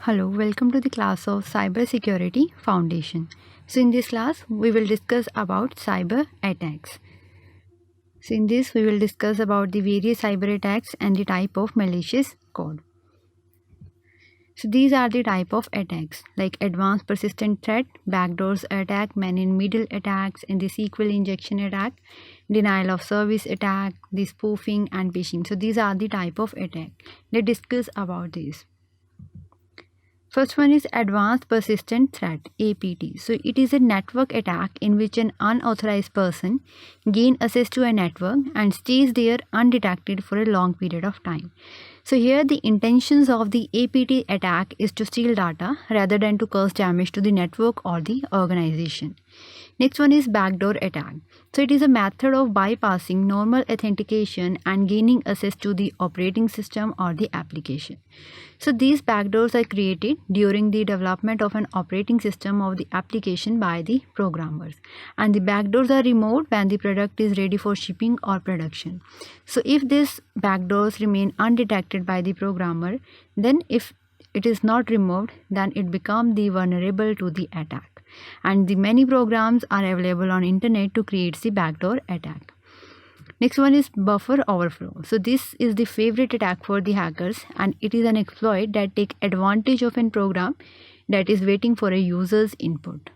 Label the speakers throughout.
Speaker 1: Hello, welcome to the class of Cybersecurity Foundation. So in this class, we will discuss about cyber attacks. So in this, we will discuss about the various cyber attacks and the type of malicious code. So these are the type of attacks like advanced persistent threat, backdoors attack, man-in-middle attacks, and the SQL injection attack, denial of service attack, the spoofing and phishing. So these are the type of attack. Let's discuss about these. First one is Advanced Persistent Threat (APT). So it is a network attack in which an unauthorized person gain access to a network and stays there undetected for a long period of time. So here the intentions of the APT attack is to steal data rather than to cause damage to the network or the organization. Next one is backdoor attack. So it is a method of bypassing normal authentication and gaining access to the operating system or the application. So these backdoors are created during the development of an operating system of the application by the programmers, and the backdoors are removed when the product is ready for shipping or production. So if these backdoors remain undetected by the programmer, then if it is not removed, then it becomes the vulnerable to the attack, and the many programs are available on internet to create the backdoor attack. Next one is buffer overflow. So this is the favorite attack for the hackers, and it is an exploit that takes advantage of a program that is waiting for a user's input.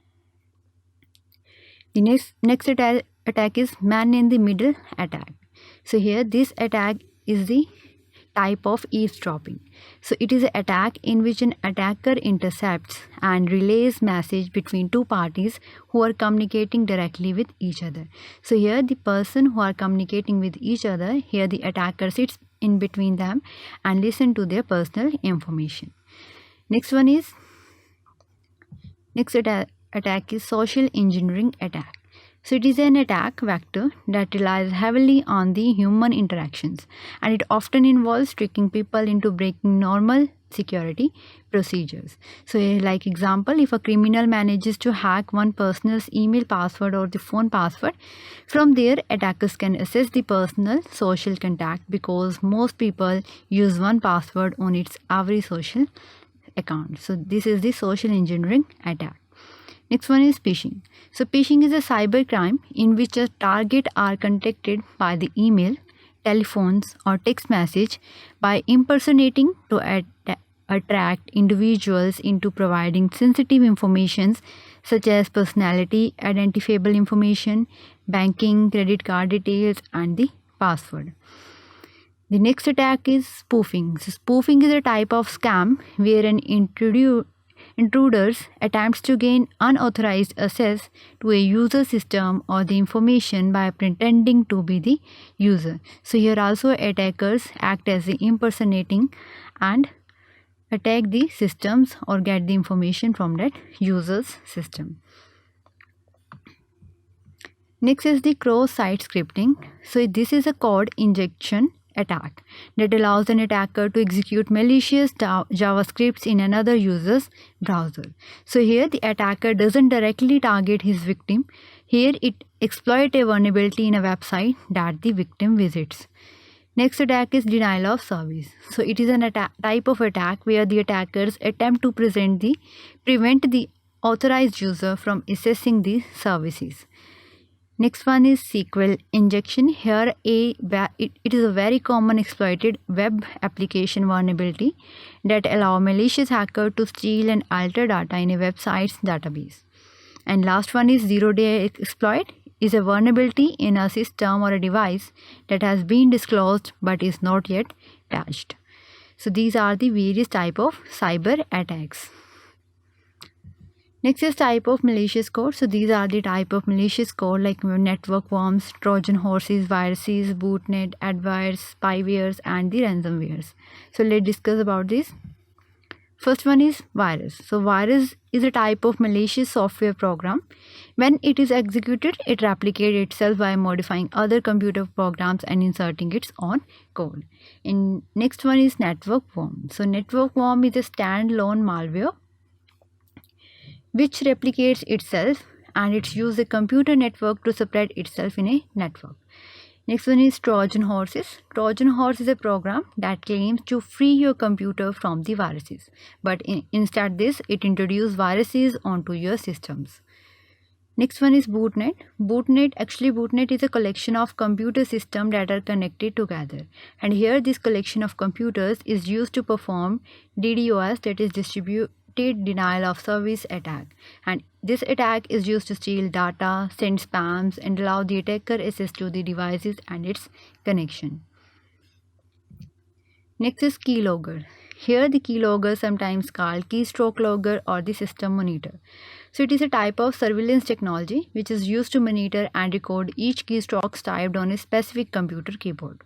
Speaker 1: The next attack is man-in-the-middle attack. So here this attack is the type of eavesdropping. So it is an attack in which an attacker intercepts and relays message between two parties who are communicating directly with each other. So here the person who are communicating with each other, here the attacker sits in between them and listen to their personal information. Next attack is social engineering attack. So it is an attack vector that relies heavily on the human interactions, and it often involves tricking people into breaking normal security procedures. So like example, if a criminal manages to hack one person's email password or the phone password, from there attackers can access the personal social contact because most people use one password on its every social account. So this is the social engineering attack. Next one is phishing. So phishing is a cyber crime in which a target are contacted by the email, telephones or text message by impersonating to attract individuals into providing sensitive information such as personality, identifiable information, banking, credit card details and the password. The next attack is spoofing. So spoofing is a type of scam where an intruders attempts to gain unauthorized access to a user system or the information by pretending to be the user. So here also attackers act as the impersonating and attack the systems or get the information from that user's system. Next is the cross-site scripting. So this is a code injection attack that allows an attacker to execute malicious JavaScripts in another user's browser. So here the attacker doesn't directly target his victim. Here it exploits a vulnerability in a website that the victim visits. Next attack is denial of service. So it is an type of attack where the attackers attempt to prevent the authorized user from accessing the services. Next one is SQL injection. Here it is a very common exploited web application vulnerability that allow malicious hacker to steal and alter data in a website's database. And last one is zero-day exploit. Is a vulnerability in a system or a device that has been disclosed but is not yet patched. So these are the various type of cyber attacks. Next is type of malicious code. So these are the type of malicious code like network worms, Trojan horses, viruses, botnet, adwares, spywares and the ransomwares. So let's discuss about this. First one is virus. So virus is a type of malicious software program. When it is executed, it replicates itself by modifying other computer programs and inserting its own code. And next one is network worm. So network worm is a standalone malware which replicates itself and it uses a computer network to spread itself in a network. Next one is Trojan horses. Trojan horse is a program that claims to free your computer from the viruses, but instead it introduces viruses onto your systems. Next one is Bootnet. Bootnet is a collection of computer systems that are connected together. And here this collection of computers is used to perform DDoS, that is distributed denial of service attack. And this attack is used to steal data, send spams, and allow the attacker access to the devices and its connection. Next is keylogger. Here the keylogger, sometimes called keystroke logger or the system monitor. So it is a type of surveillance technology which is used to monitor and record each keystrokes typed on a specific computer keyboard.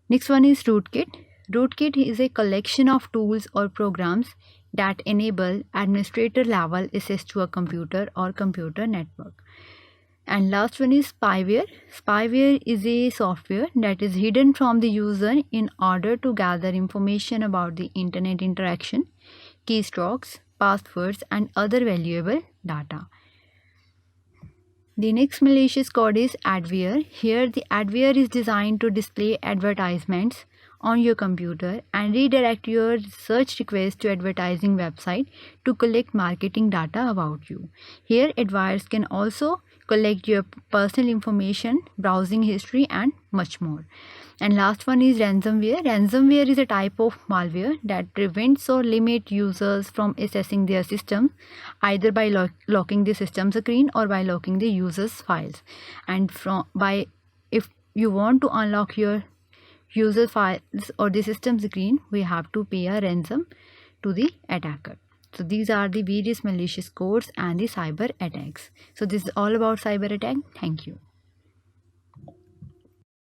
Speaker 1: Next one is Rootkit. Rootkit is a collection of tools or programs that enable administrator level access to a computer or computer network. And last one is spyware. Spyware is a software that is hidden from the user in order to gather information about the internet interaction, keystrokes, passwords, and other valuable data. The next malicious code is adware. Here the adware is designed to display advertisements on your computer and redirect your search request to advertising website to collect marketing data about you. Here adwares can also collect your personal information, browsing history, and much more. And last one is ransomware. Ransomware is a type of malware that prevents or limits users from accessing their system, either by locking the system screen or by locking the user's files. And if you want to unlock your user files or the system screen, we have to pay a ransom to the attacker. So these are the various malicious codes and the cyber attacks. So this is all about cyber attack. Thank you.